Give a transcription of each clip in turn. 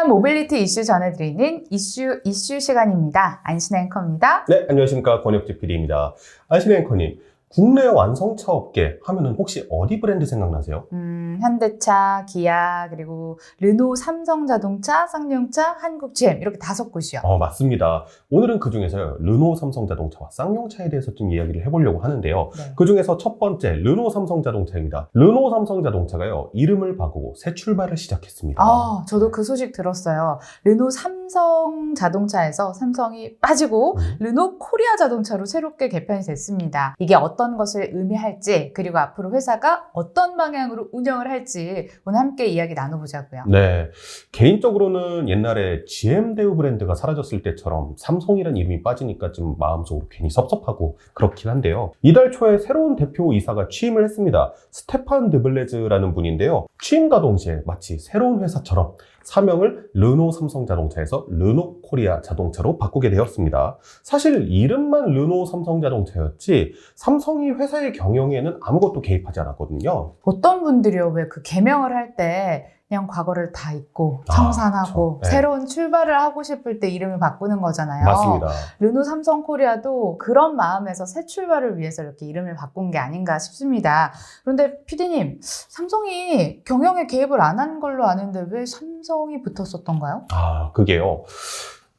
중요한 모빌리티 이슈 전해드리는 이슈 시간입니다. 안신 앵커입니다. 네, 안녕하십니까. 권혁지 PD입니다. 안신 앵커님, 국내 완성차 업계 하면은 혹시 어디 브랜드 생각나세요? 현대차, 기아, 그리고 르노, 삼성자동차, 쌍용차, 한국-GM 이렇게 5곳이요. 맞습니다. 오늘은 그중에서요, 르노 삼성자동차와 쌍용차에 대해서 좀 이야기를 해보려고 하는데요. 네. 그중에서 첫 번째, 르노 삼성자동차입니다. 르노 삼성자동차가요, 이름을 바꾸고 새 출발을 시작했습니다. 저도 그 소식 들었어요. 르노 삼성자동차에서 삼성이 빠지고 르노 코리아 자동차로 새롭게 개편이 됐습니다. 이게 어떤 것을 의미할지, 그리고 앞으로 회사가 어떤 방향으로 운영을 할지 오늘 함께 이야기 나눠보자고요. 네, 개인적으로는 옛날에 GM대우 브랜드가 사라졌을 때처럼 삼성이라는 이름이 빠지니까 좀 마음속으로 괜히 섭섭하고 그렇긴 한데요. 이달 초에 새로운 대표이사가 취임을 했습니다. 스테판 드블레즈라는 분인데요. 취임과 동시에 마치 새로운 회사처럼 사명을 르노 삼성자동차에서 르노 코리아 자동차로 바꾸게 되었습니다. 사실 이름만 르노 삼성자동차였지 삼성이 회사의 경영에는 아무것도 개입하지 않았거든요. 어떤 분들이요, 왜 그 개명을 할 때 그냥 과거를 다 잊고 청산하고 그렇죠. 네. 새로운 출발을 하고 싶을 때 이름을 바꾸는 거잖아요. 맞습니다. 르노 삼성 코리아도 그런 마음에서 새 출발을 위해서 이렇게 이름을 바꾼 게 아닌가 싶습니다. 그런데 PD님, 삼성이 경영에 개입을 안 한 걸로 아는데 왜 삼성이 붙었었던가요? 그게요.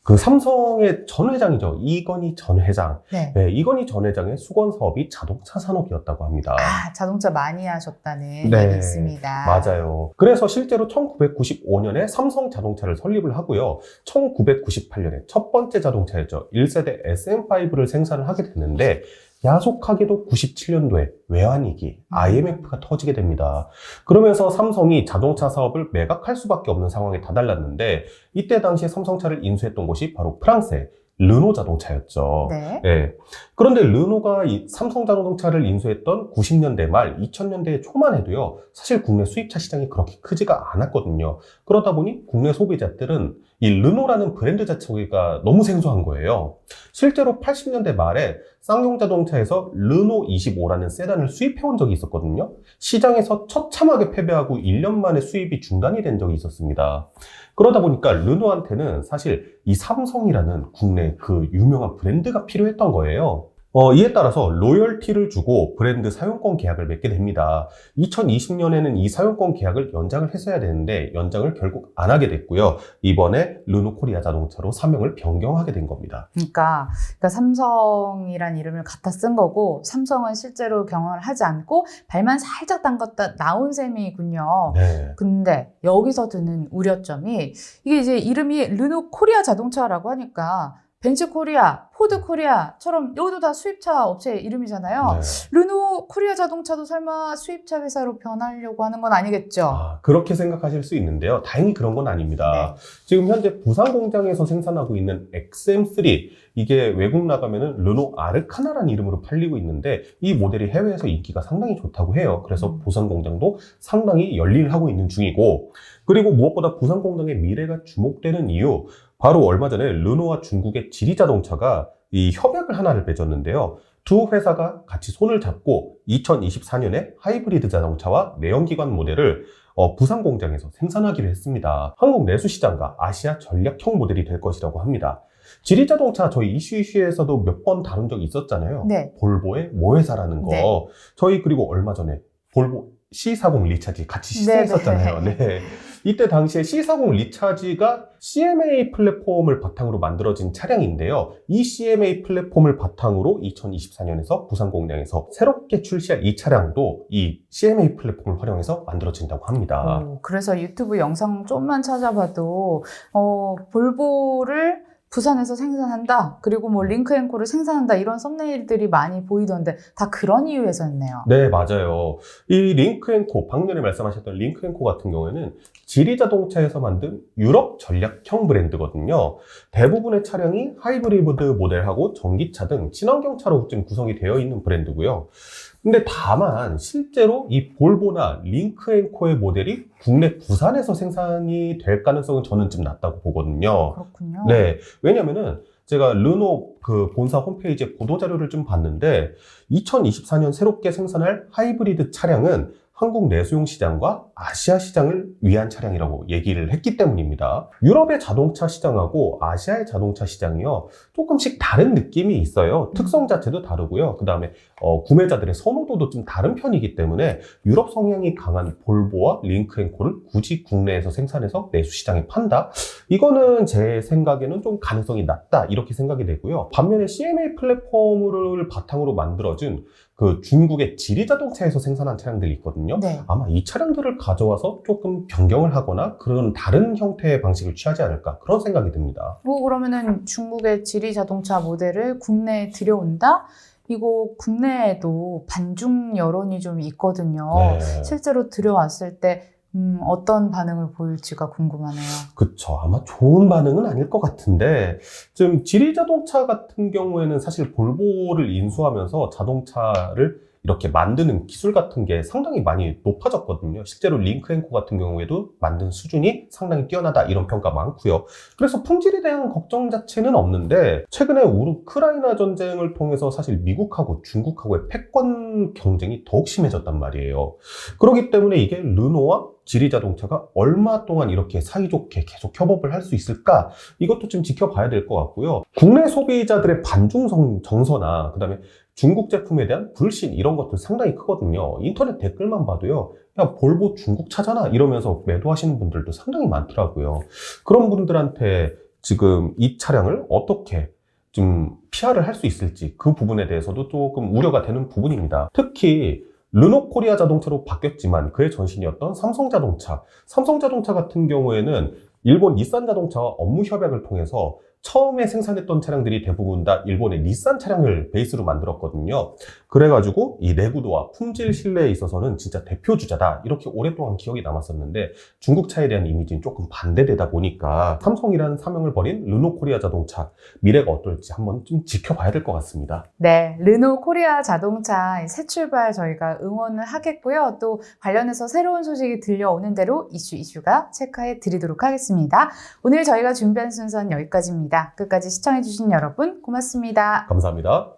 그 삼성의 전 회장이죠. 이건희 전 회장. 네. 네, 이건희 전 회장의 수건 사업이 자동차 산업이었다고 합니다. 자동차 많이 하셨다는 네, 얘기 있습니다. 맞아요. 그래서 실제로 1995년에 삼성 자동차를 설립을 하고요. 1998년에 첫 번째 자동차였죠. 1세대 SM5를 생산을 하게 됐는데 야속하게도 97년도에 외환위기, IMF가 터지게 됩니다. 그러면서 삼성이 자동차 사업을 매각할 수밖에 없는 상황에 다다랐는데 이때 당시에 삼성차를 인수했던 곳이 바로 프랑스의 르노 자동차였죠. 네. 네. 그런데 르노가 이 삼성 자동차를 인수했던 90년대 말, 2000년대 초만 해도요, 사실 국내 수입차 시장이 그렇게 크지가 않았거든요. 그러다 보니 국내 소비자들은 이 르노라는 브랜드 자체가 너무 생소한 거예요. 실제로 80년대 말에 쌍용 자동차에서 르노 25라는 세단을 수입해온 적이 있었거든요. 시장에서 처참하게 패배하고 1년 만에 수입이 중단이 된 적이 있었습니다. 그러다 보니까 르노한테는 사실 이 삼성이라는 국내 그 유명한 브랜드가 필요했던 거예요. 이에 따라서 로열티를 주고 브랜드 사용권 계약을 맺게 됩니다. 2020년에는 이 사용권 계약을 연장을 했어야 되는데 연장을 결국 안 하게 됐고요. 이번에 르노 코리아 자동차로 사명을 변경하게 된 겁니다. 그러니까 삼성이란 이름을 갖다 쓴 거고 삼성은 실제로 경영을 하지 않고 발만 살짝 담갔다 나온 셈이군요. 네. 근데 여기서 드는 우려점이 이게 이제 이름이 르노 코리아 자동차라고 하니까 벤츠 코리아, 포드 코리아처럼 여기도 다 수입차 업체 이름이잖아요. 네. 르노 코리아 자동차도 설마 수입차 회사로 변하려고 하는 건 아니겠죠? 그렇게 생각하실 수 있는데요. 다행히 그런 건 아닙니다. 네. 지금 현재 부산 공장에서 생산하고 있는 XM3, 이게 외국 나가면은 르노 아르카나라는 이름으로 팔리고 있는데 이 모델이 해외에서 인기가 상당히 좋다고 해요. 그래서 부산 공장도 상당히 열일하고 있는 중이고, 그리고 무엇보다 부산 공장의 미래가 주목되는 이유, 바로 얼마 전에 르노와 중국의 지리자동차가 이 협약을 하나를 맺었는데요. 두 회사가 같이 손을 잡고 2024년에 하이브리드 자동차와 내연기관 모델을 부산 공장에서 생산하기로 했습니다. 한국 내수 시장과 아시아 전략형 모델이 될 것이라고 합니다. 지리자동차 저희 이슈에서도 몇 번 다룬 적이 있었잖아요. 네. 볼보의 모회사라는 거. 네. 저희 그리고 얼마 전에 볼보 C40 리차지 같이 시승했었잖아요. 네. 이때 당시에 C40 리차지가 CMA 플랫폼을 바탕으로 만들어진 차량인데요. 이 CMA 플랫폼을 바탕으로 2024년에서 부산 공장에서 새롭게 출시할 이 차량도 이 CMA 플랫폼을 활용해서 만들어진다고 합니다. 그래서 유튜브 영상 좀만 찾아봐도 볼보를 부산에서 생산한다, 그리고 뭐 링크앤코를 생산한다 이런 썸네일들이 많이 보이던데 다 그런 이유에서였네요. 네, 맞아요. 이 링크앤코, 방금 말씀하셨던 링크앤코 같은 경우에는 지리자동차에서 만든 유럽 전략형 브랜드거든요. 대부분의 차량이 하이브리드 모델하고 전기차 등 친환경차로 좀 구성이 되어 있는 브랜드고요. 근데 다만 실제로 이 볼보나 링크앤코의 모델이 국내 부산에서 생산이 될 가능성은 저는 좀 낮다고 보거든요. 그렇군요. 네, 왜냐면은 제가 르노 그 본사 홈페이지에 보도자료를 좀 봤는데 2024년 새롭게 생산할 하이브리드 차량은 한국 내수용 시장과 아시아 시장을 위한 차량이라고 얘기를 했기 때문입니다. 유럽의 자동차 시장하고 아시아의 자동차 시장이요, 조금씩 다른 느낌이 있어요. 특성 자체도 다르고요. 그 다음에 구매자들의 선호도도 좀 다른 편이기 때문에 유럽 성향이 강한 볼보와 링크앤코를 굳이 국내에서 생산해서 내수 시장에 판다? 이거는 제 생각에는 좀 가능성이 낮다, 이렇게 생각이 되고요. 반면에 CMA 플랫폼을 바탕으로 만들어진 그 중국의 지리자동차에서 생산한 차량들이 있거든요. 네. 아마 이 차량들을 가져와서 조금 변경을 하거나 그런 다른 형태의 방식을 취하지 않을까, 그런 생각이 듭니다. 그러면은 중국의 지리 자동차 모델을 국내에 들여온다? 이거 국내에도 반중 여론이 좀 있거든요. 네. 실제로 들여왔을 때 어떤 반응을 보일지가 궁금하네요. 그쵸. 아마 좋은 반응은 아닐 것 같은데, 지금 지리자동차 같은 경우에는 사실 볼보를 인수하면서 자동차를 이렇게 만드는 기술 같은 게 상당히 많이 높아졌거든요. 실제로 링크앤코 같은 경우에도 만든 수준이 상당히 뛰어나다, 이런 평가 많고요. 그래서 품질에 대한 걱정 자체는 없는데, 최근에 우크라이나 전쟁을 통해서 사실 미국하고 중국하고의 패권 경쟁이 더욱 심해졌단 말이에요. 그렇기 때문에 이게 르노와 지리자동차가 얼마 동안 이렇게 사이좋게 계속 협업을 할 수 있을까? 이것도 좀 지켜봐야 될 것 같고요. 국내 소비자들의 반중 정서나 그다음에 중국 제품에 대한 불신, 이런 것들 상당히 크거든요. 인터넷 댓글만 봐도요, 야, 볼보 중국 차잖아, 이러면서 매도하시는 분들도 상당히 많더라고요. 그런 분들한테 지금 이 차량을 어떻게 좀 PR을 할 수 있을지, 그 부분에 대해서도 조금 우려가 되는 부분입니다. 특히 르노 코리아 자동차로 바뀌었지만 그의 전신이었던 삼성자동차 같은 경우에는 일본 닛산 자동차와 업무 협약을 통해서 처음에 생산했던 차량들이 대부분 다 일본의 닛산 차량을 베이스로 만들었거든요. 그래가지고 이 내구도와 품질 신뢰에 있어서는 진짜 대표주자다, 이렇게 오랫동안 기억이 남았었는데, 중국 차에 대한 이미지는 조금 반대되다 보니까 삼성이라는 사명을 벌인 르노 코리아 자동차, 미래가 어떨지 한번 좀 지켜봐야 될 것 같습니다. 네, 르노 코리아 자동차 새 출발 저희가 응원을 하겠고요. 또 관련해서 새로운 소식이 들려오는 대로 이슈가 체크해 드리도록 하겠습니다. 오늘 저희가 준비한 순서는 여기까지입니다. 끝까지 시청해주신 여러분 고맙습니다. 감사합니다.